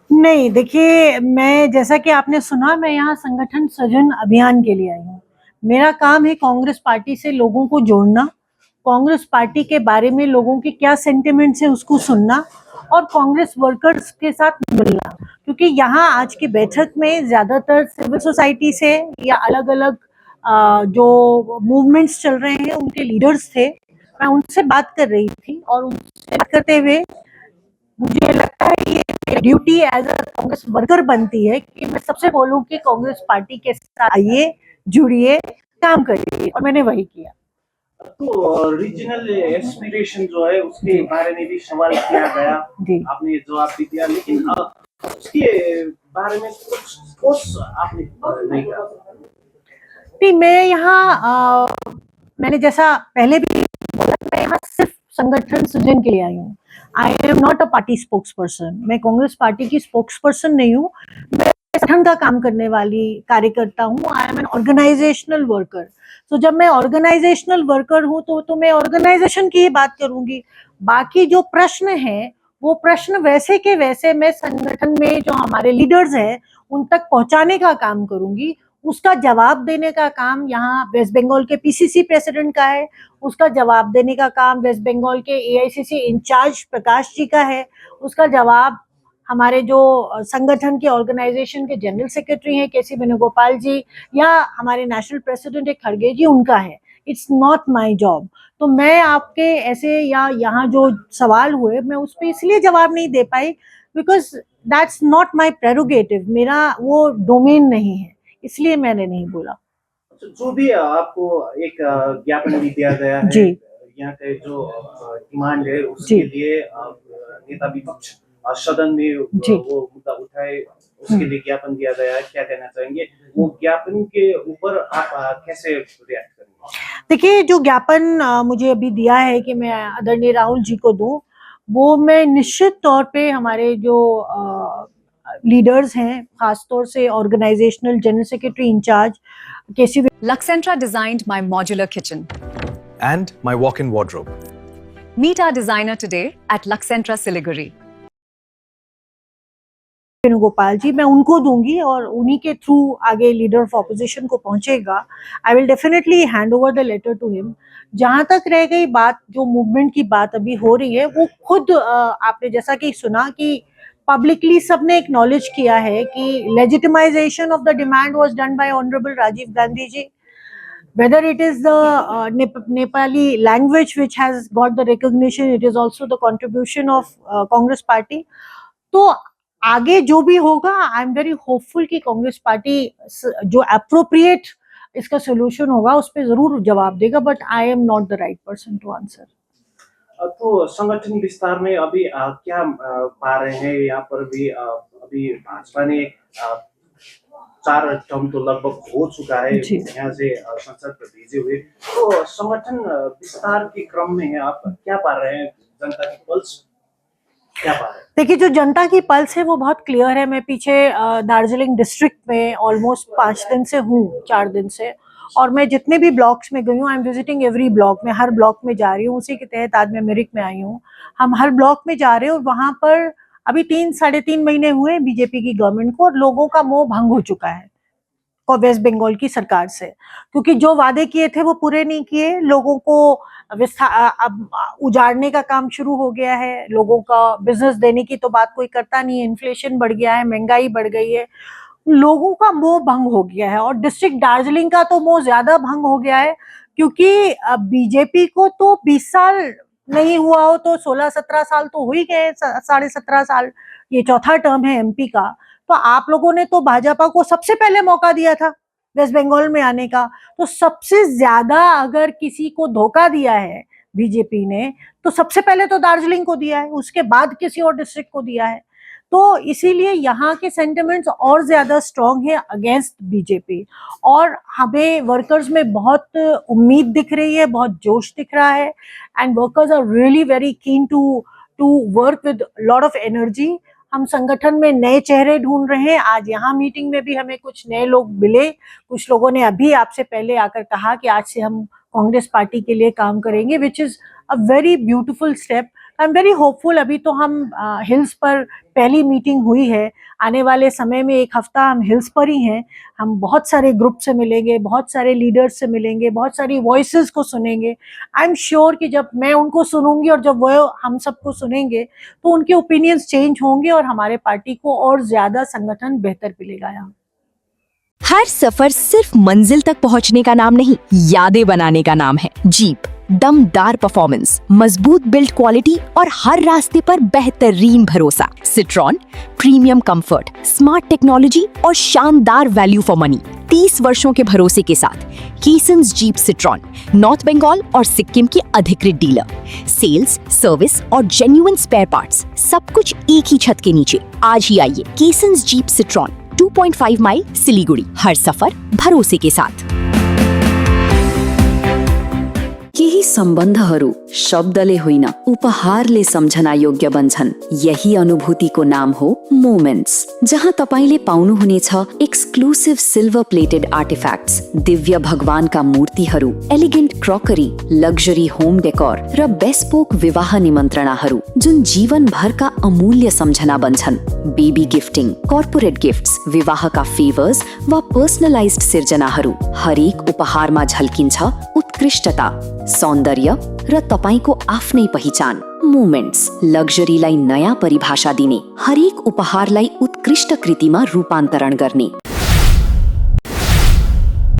नहीं, देखिए, मैं जैसा कि आपने सुना, मैं यहाँ संगठन सृजन अभियान के लिए आई हूँ। मेरा काम है कांग्रेस पार्टी से लोगों को जोड़ना, कांग्रेस पार्टी के बारे में लोगों के क्या सेंटिमेंट्स हैं उसको सुनना और कांग्रेस वर्कर्स के साथ मिलना। क्योंकि यहाँ आज की बैठक में ज़्यादातर सिविल सोसाइटी से या अलग-अलग जो मूवमेंट्स चल रहे हैं उनके लीडर्स थे। मैं उनसे बात कर रही थी और उनसे बात करते हुए मुझे लगता है ये मेरी duty as a Congress worker बनती है कि मैं सबसे बोलूं कि कांग्रेस पार्टी के साथ आइए, जुड़िए, काम करिए, और मैंने वही किया। तो रीजनल एस्पिरेशन जो है उसके जी बारे में भी सवाल किया गया। जी। आपने जवाब भी दिया, लेकिन उसके बारे में कुछ ठोस आपने नहीं कहा। नहीं, मैं यहाँ मैंने जैसा पहले भी बोला, मैं यहाँ सिर्फ संगठन सृजन के लिए आई हूँ। I am not a party spokes person. मैं कांग्रेस पार्टी की स्पोक्स पर्सन नहीं हूँ। मैं संगठन का काम करने वाली कार्यकर्ता हूँ। I am an organisational worker. तो जब मैं ऑर्गेनाइजेशनल वर्कर हूँ तो मैं ऑर्गेनाइजेशन की ही बात करूंगी। बाकी जो प्रश्न है वो प्रश्न वैसे के वैसे मैं संगठन में जो हमारे लीडर्स हैं उन तक पहुंचाने का काम करूंगी। उसका जवाब देने का काम यहाँ वेस्ट बंगाल के पीसीसी प्रेसिडेंट का है। उसका जवाब देने का काम वेस्ट बंगाल के एआईसीसी इंचार्ज प्रकाश जी का है। उसका जवाब हमारे जो संगठन के ऑर्गेनाइजेशन के जनरल सेक्रेटरी हैं केसी वेणुगोपाल जी, या हमारे नेशनल प्रेसिडेंट है खड़गे जी, उनका है। It's not my job. तो मैं आपके ऐसे या यहाँ जो सवाल हुए मैं उस पर इसलिए जवाब नहीं दे पाई because that's not my prerogative. मेरा वो डोमेन नहीं है, इसलिए मैंने नहीं बोला। तो जो भी आपको एक ज्ञापन भी दिया गया है, जी यहाँ के जो डिमांड है जी उसके लिए नेता विपक्ष सदन में जी। वो मुद्दा उठाए, उसके लिए ज्ञापन दिया गया है। क्या कहना चाहेंगे वो ज्ञापन के ऊपर आप कैसे रिएक्ट करेंगे? देखिए, जो ज्ञापन मुझे अभी दिया है कि मैं आदरणीय राहुल जी को दूं, वो मैं निश्चित तौर पे हमारे जो लीडर्स हैं, खासतौर से organisational general secretary in charge KC Luxentra designed my modular kitchen. And my walk-in wardrobe. Meet our designer today at Luxentra Siliguri. Venugopal ji, मैं उनको दूंगी और उन्हीं के थ्रू आगे लीडर ऑफ ऑपोजिशन को पहुंचेगा। I will definitely hand over the letter to him. जहां तक रह गई बात, जो मूवमेंट की बात अभी हो रही है, वो खुद आपने जैसा कि सुना कि पब्लिकली सबने एक्नॉलेज किया है कि legitimisation of the demand was done by honourable Rajiv Gandhi ji. Whether it is the Nepali language which has got the recognition, it is also the contribution of Congress party. तो आगे जो भी होगा, आई एम वेरी होपफुल कि Congress party जो appropriate इसका solution होगा उस पर जरूर जवाब देगा, but I am not the right person to answer. तो संगठन विस्तार में अभी क्या पा रहे हैं यहाँ पर भी अभी भाजपा ने 4 टर्म तो लगभग हो चुका है यहाँ से संसद में भेजे हुए। तो संगठन विस्तार के क्रम में आप क्या पा रहे हैं, जनता की पल्स क्या पा रहे हैं? देखिए, जो जनता की पल्स है वो बहुत क्लियर है। मैं पीछे दार्जिलिंग डिस्ट्रिक्ट में ऑलमोस्ट 5 दिन से हूँ, 4 दिन से, और मैं जितने भी ब्लॉक्स में गई हूँ, I am visiting every block. में हर ब्लॉक में जा रही हूँ, उसी के तहत आज मैं मिरिक में आई हूँ। हम हर ब्लॉक में जा रहे हैं और वहां पर अभी 3-3.5 महीने हुए बीजेपी की गवर्नमेंट को, और लोगों का मोह भंग हो चुका है वेस्ट बंगाल की सरकार से, क्योंकि जो वादे किए थे वो पूरे नहीं किए। लोगों को अब उजाड़ने का काम शुरू हो गया है। लोगों का बिजनेस देने की तो बात कोई करता नहीं है। इन्फ्लेशन बढ़ गया है, महंगाई बढ़ गई है, लोगों का मोह भंग हो गया है। और डिस्ट्रिक्ट दार्जिलिंग का तो मोह ज्यादा भंग हो गया है, क्योंकि बीजेपी को तो 20 साल नहीं हुआ हो तो 16-17 साल तो हो ही गए, 17.5 साल। ये चौथा टर्म है एमपी का। तो आप लोगों ने तो भाजपा को सबसे पहले मौका दिया था वेस्ट बंगाल में आने का। तो सबसे ज्यादा अगर किसी को धोखा दिया है बीजेपी ने, तो सबसे पहले तो दार्जिलिंग को दिया है, उसके बाद किसी और डिस्ट्रिक्ट को दिया है। तो इसीलिए यहाँ के सेंटिमेंट्स और ज्यादा स्ट्रॉन्ग है अगेंस्ट बीजेपी। और हमें वर्कर्स में बहुत उम्मीद दिख रही है, बहुत जोश दिख रहा है, and workers are really very keen to work with lot of energy. हम संगठन में नए चेहरे ढूंढ रहे हैं। आज यहाँ मीटिंग में भी हमें कुछ नए लोग मिले। कुछ लोगों ने अभी आपसे पहले आकर कहा कि आज से हम कांग्रेस पार्टी के लिए काम करेंगे, which is a very beautiful step. I am very hopeful. अभी तो हम हिल्स पर पहली मीटिंग हुई है, आने वाले समय में एक हफ्ता हम हिल्स पर ही हैं। हम बहुत सारे ग्रुप से मिलेंगे, बहुत सारे लीडर्स से मिलेंगे, बहुत सारी वॉइसेस को सुनेंगे। आई एम श्योर कि जब मैं उनको सुनूंगी और जब वो हम सबको सुनेंगे तो उनके ओपिनियंस चेंज होंगे और हमारे पार्टी को और ज्यादा संगठन बेहतर मिलेगा यहाँ। हर सफर सिर्फ मंजिल तक पहुंचने का नाम नहीं, यादें बनाने का नाम है। जीप, दमदार परफॉर्मेंस, मजबूत बिल्ड क्वालिटी और हर रास्ते पर बेहतरीन भरोसा। Citroen, premium comfort, smart technology और शानदार वैल्यू फॉर मनी। 30 वर्षों के भरोसे के साथ कीसन्स जीप सिट्रॉन, नॉर्थ बंगाल और सिक्किम की अधिकृत डीलर। सेल्स, सर्विस और जेन्युइन स्पेयर पार्ट्स, सब कुछ एक ही छत के नीचे। आज ही आइए कीसन्स जीप सिट्रॉन, 2.5 माइल सिलीगुड़ी। हर सफर भरोसे के साथ। केही सम्बन्धहरू शब्दले होइन उपहारले सम्झना योग्य बन्छन्। यही अनुभूतिको नाम हो मोमेन्ट्स, जहाँ तपाईले पाउनुहुनेछ एक्सक्लुसिभ सिल्भर प्लेटेड आर्टिफ्याक्ट्स, दिव्य भगवानका मूर्तिहरू, elegant crockery, luxury home decor र बेस्पोक विवाह निमन्त्रणाहरू जुन जीवनभरका अमूल्य सम्झना बन्छन्। बेबी गिफ्टिङ, कर्पोरेट गिफ्ट्स, विवाहका फेभर्स वा पर्सनलाइज्ड सिर्जनाहरू, हरेक उपहारमा झल्किन्छ उत्कृष्टता, सौन्दर्य र तपाईको आफ्नै पहिचान। मोमेन्ट्स, लग्जरीलाई नयाँ परिभाषा दिने, हरेक उपहारलाई उत्कृष्ट कृतिमा रूपान्तरण गर्ने।